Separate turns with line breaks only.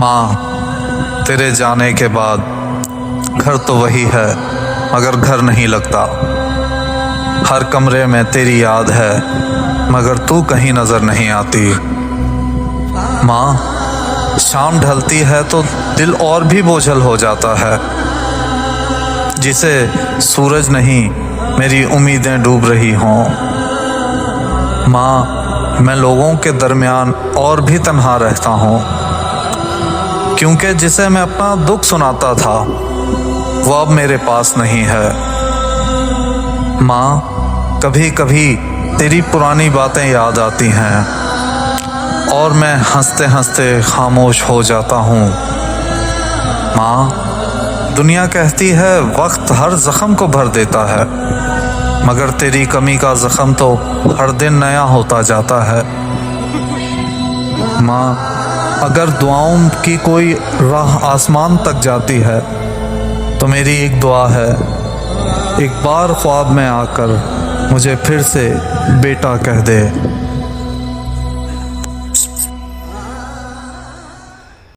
माँ, तेरे जाने के बाद घर तो वही है मगर घर नहीं लगता। हर कमरे में तेरी याद है मगर तू कहीं नज़र नहीं आती। माँ, शाम ढलती है तो दिल और भी बोझल हो जाता है। जिसे सूरज नहीं मेरी उम्मीदें डूब रही हों। माँ, मैं लोगों के दरमियान और भी तन्हा रहता हूँ, क्योंकि जिसे मैं अपना दुख सुनाता था वो अब मेरे पास नहीं है। माँ, कभी कभी तेरी पुरानी बातें याद आती हैं और मैं हंसते हंसते खामोश हो जाता हूँ। माँ, दुनिया कहती है वक्त हर जख्म को भर देता है, मगर तेरी कमी का जख्म तो हर दिन नया होता जाता है। माँ, अगर दुआओं की कोई राह आसमान तक जाती है तो मेरी एक दुआ है, एक बार ख्वाब में आकर मुझे फिर से बेटा कह दे।